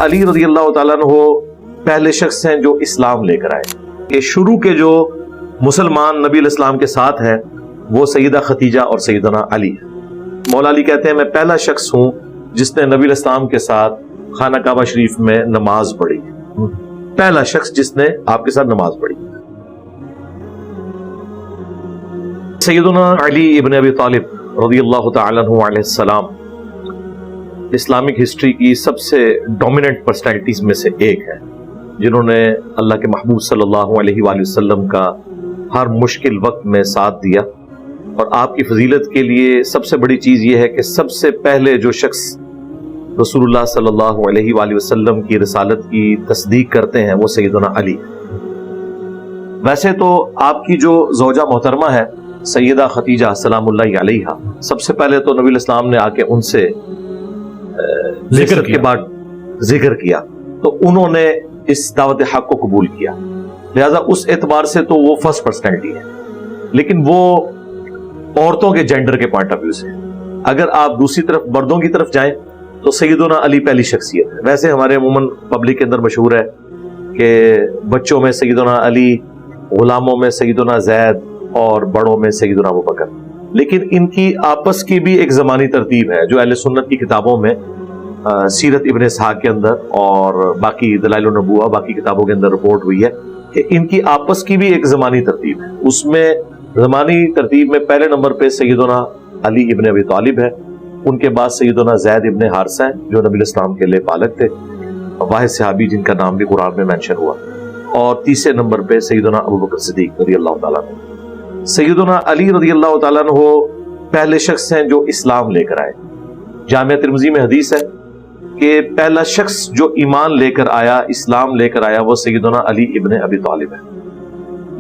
علی رضی اللہ تعالیٰ عنہ پہلے شخص ہیں جو اسلام لے کر آئے کہ شروع کے جو مسلمان نبی علیہ السلام کے ساتھ ہیں وہ سیدہ خدیجہ اور سیدنا علی ہے۔ مولا علی کہتے ہیں میں پہلا شخص ہوں جس نے نبی علیہ السلام کے ساتھ خانہ کعبہ شریف میں نماز پڑھی، پہلا شخص جس نے آپ کے ساتھ نماز پڑھی۔ سیدنا علی ابن ابی طالب رضی اللہ تعالیٰ عنہ علیہ السلام اسلامک ہسٹری کی سب سے ڈومیننٹ پرسنالٹیز میں سے ایک ہے، جنہوں نے اللہ کے محبوب صلی اللہ علیہ وآلہ وسلم کا ہر مشکل وقت میں ساتھ دیا، اور آپ کی فضیلت کے لیے سب سے بڑی چیز یہ ہے کہ سب سے پہلے جو شخص رسول اللہ صلی اللہ علیہ وآلہ وسلم کی رسالت کی تصدیق کرتے ہیں وہ سیدنا علی۔ ویسے تو آپ کی جو زوجہ محترمہ ہے سیدہ خدیجہ سلام اللہ علیہا، سب سے پہلے تو نبی علیہ السلام نے آ کے ان سے ذکر کے بعد ذکر کیا تو انہوں نے اس دعوت حق کو قبول کیا، لہذا اس اعتبار سے تو وہ فرسٹ پرسنالٹی ہے۔ لیکن وہ عورتوں کے جینڈر کے پوائنٹ آف ویو سے، اگر آپ دوسری طرف مردوں کی طرف جائیں تو سیدنا علی پہلی شخصیت ہے۔ ویسے ہمارے عموماً پبلک کے اندر مشہور ہے کہ بچوں میں سیدنا علی، غلاموں میں سیدنا زید اور بڑوں میں سیدنا ابوبکر، لیکن ان کی آپس کی بھی ایک زمانی ترتیب ہے جو اہل سنت کی کتابوں میں سیرت ابن اسحاق کے اندر اور باقی دلائل النبوہ باقی کتابوں کے اندر رپورٹ ہوئی ہے کہ ان کی آپس کی بھی ایک زمانی ترتیب ہے۔ اس میں زمانی ترتیب میں پہلے نمبر پہ سیدنا علی ابن ابی طالب ہے، ان کے بعد سیدنا زید ابن حارثہ ہیں جو نبی علیہ السلام کے لیے پالک تھے، واحد صحابی جن کا نام بھی قرآن میں مینشن ہوا، اور تیسرے نمبر پہ سیدنا ابوبکر صدیق رضی اللہ تعالیٰ عنہ۔ سیدنا علی رضی اللہ تعالیٰ عنہ پہلے شخص ہیں جو اسلام لے کر آئے۔ جامعہ ترمذی میں حدیث ہے کہ پہلا شخص جو ایمان لے کر آیا، اسلام لے کر آیا، وہ سیدنا علی ابن ابی طالب ہے،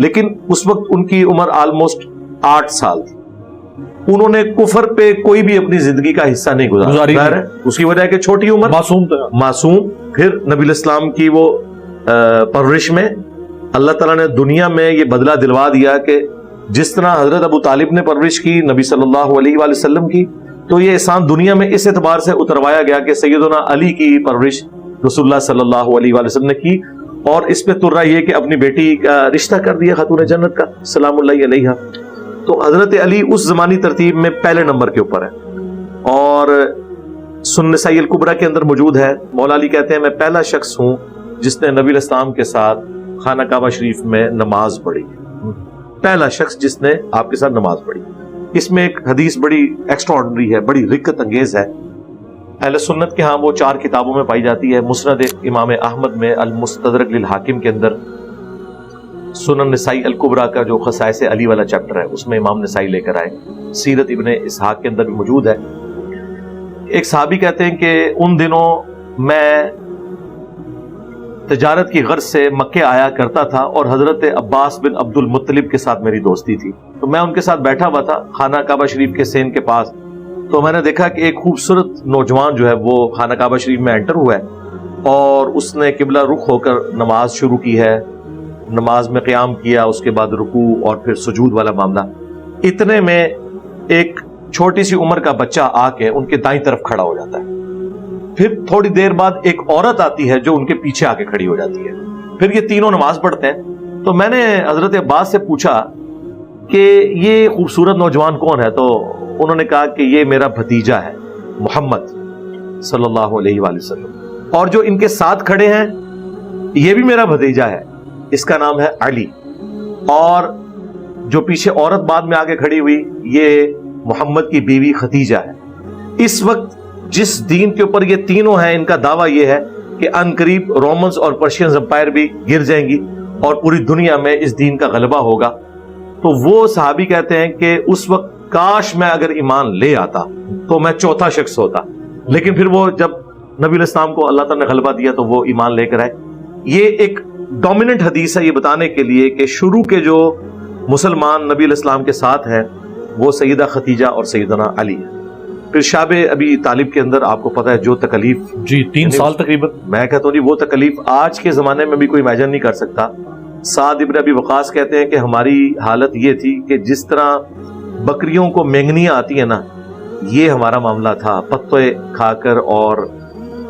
لیکن اس وقت ان کی عمر آلموسٹ 8 سال تھی۔ انہوں نے کفر پہ کوئی بھی اپنی زندگی کا حصہ نہیں گزارا، اس کی وجہ ہے کہ چھوٹی عمر، معصوم، پھر نبی علیہ السلام کی وہ پرورش میں اللہ تعالیٰ نے دنیا میں یہ بدلہ دلوا دیا کہ جس طرح حضرت ابو طالب نے پرورش کی نبی صلی اللہ علیہ وآلہ وسلم کی، تو یہ احسان دنیا میں اس اعتبار سے اتروایا گیا کہ سیدنا علی کی پرورش رسول اللہ صلی اللہ علیہ وآلہ وسلم نے کی، اور اس پہ ترا یہ کہ اپنی بیٹی کا رشتہ کر دیا خاتون جنت کا سلام اللہ علیہا۔ تو حضرت علی اس زمانی ترتیب میں پہلے نمبر کے اوپر ہے، اور سنن نسائی الکبریٰ کے اندر موجود ہے۔ مولا علی کہتے ہیں میں پہلا شخص ہوں جس نے نبی علیہ السلام کے ساتھ خانہ کعبہ شریف میں نماز پڑھی، پہلا شخص جس نے آپ کے ساتھ نماز پڑھی۔ اس میں ایک حدیث بڑی ایکسٹراڈنری ہے، بڑی رکت انگیز ہے، اہل سنت کے ہاں وہ 4 کتابوں میں پائی جاتی ہے، مسند امام احمد میں، المستدرک للحاکم کے اندر، سنن نسائی الکبریٰ کا جو خصائص علی والا چیپٹر ہے اس میں امام نسائی لے کر آئے، سیرت ابن اسحاق کے اندر بھی موجود ہے۔ ایک صحابی کہتے ہیں کہ ان دنوں میں تجارت کی غرض سے مکے آیا کرتا تھا، اور حضرت عباس بن عبد المطلب کے ساتھ میری دوستی تھی، تو میں ان کے ساتھ بیٹھا ہوا تھا خانہ کعبہ شریف کے سین کے پاس، تو میں نے دیکھا کہ ایک خوبصورت نوجوان جو ہے وہ خانہ کعبہ شریف میں انٹر ہوا ہے، اور اس نے قبلہ رخ ہو کر نماز شروع کی ہے، نماز میں قیام کیا، اس کے بعد رکوع اور پھر سجود والا معاملہ۔ اتنے میں ایک چھوٹی سی عمر کا بچہ آ کے ان کے دائیں طرف کھڑا ہو جاتا ہے، پھر تھوڑی دیر بعد ایک عورت آتی ہے جو ان کے پیچھے آ کے کھڑی ہو جاتی ہے، پھر یہ تینوں نماز پڑھتے ہیں۔ تو میں نے حضرت عباس سے پوچھا کہ یہ خوبصورت نوجوان کون ہے، تو انہوں نے کہا کہ یہ میرا بھتیجا ہے محمد صلی اللہ علیہ وآلہ وسلم، اور جو ان کے ساتھ کھڑے ہیں یہ بھی میرا بھتیجا ہے، اس کا نام ہے علی، اور جو پیچھے عورت بعد میں آگے کھڑی ہوئی یہ محمد کی بیوی خدیجہ ہے۔ اس وقت جس دین کے اوپر یہ تینوں ہیں ان کا دعویٰ یہ ہے کہ ان قریب رومنز اور پرشینز امپائر بھی گر جائیں گی اور پوری دنیا میں اس دین کا غلبہ ہوگا۔ تو وہ صحابی کہتے ہیں کہ اس وقت کاش میں اگر ایمان لے آتا تو میں چوتھا شخص ہوتا، لیکن پھر وہ جب نبی علیہ السلام کو اللہ تعالیٰ نے غلبہ دیا تو وہ ایمان لے کر آئے۔ یہ ایک ڈومیننٹ حدیث ہے یہ بتانے کے لیے کہ شروع کے جو مسلمان نبی علیہ السلام کے ساتھ ہیں وہ سیدہ خدیجہ اور سیدنا علی ہے۔ پھر شاب ابی طالب کے اندر آپ کو پتا ہے جو تکلیف 3 سال تقریباً، میں کہتا ہوں جی وہ تکلیف آج کے زمانے میں بھی کوئی امیجن نہیں کر سکتا۔ سعد ابن ابی وقاص کہتے ہیں کہ ہماری حالت یہ تھی کہ جس طرح بکریوں کو مینگنیاں آتی ہیں نا، یہ ہمارا معاملہ تھا، پتے کھا کر اور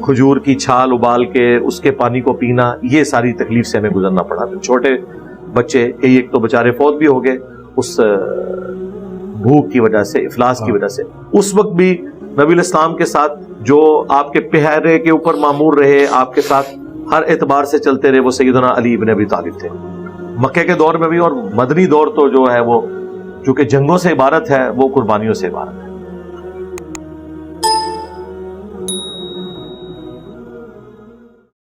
کھجور کی چھال ابال کے اس کے پانی کو پینا، یہ ساری تکلیف سے ہمیں گزرنا پڑا. چھوٹے بچے کئی ایک تو بیچارے فوت بھی ہو گئے اس بھوک کی وجہ سے، افلاس کی وجہ سے. اس وقت بھی نبی الاسلام کے ساتھ جو آپ کے پہرے کے اوپر مامور رہے، آپ کے ساتھ ہر اعتبار سے چلتے رہے، وہ سیدنا علی بن ابی طالب تھے. مکے کے دور میں بھی اور مدنی دور تو جو ہے وہ چونکہ جنگوں سے عبارت ہے، وہ قربانیوں سے عبارت ہے.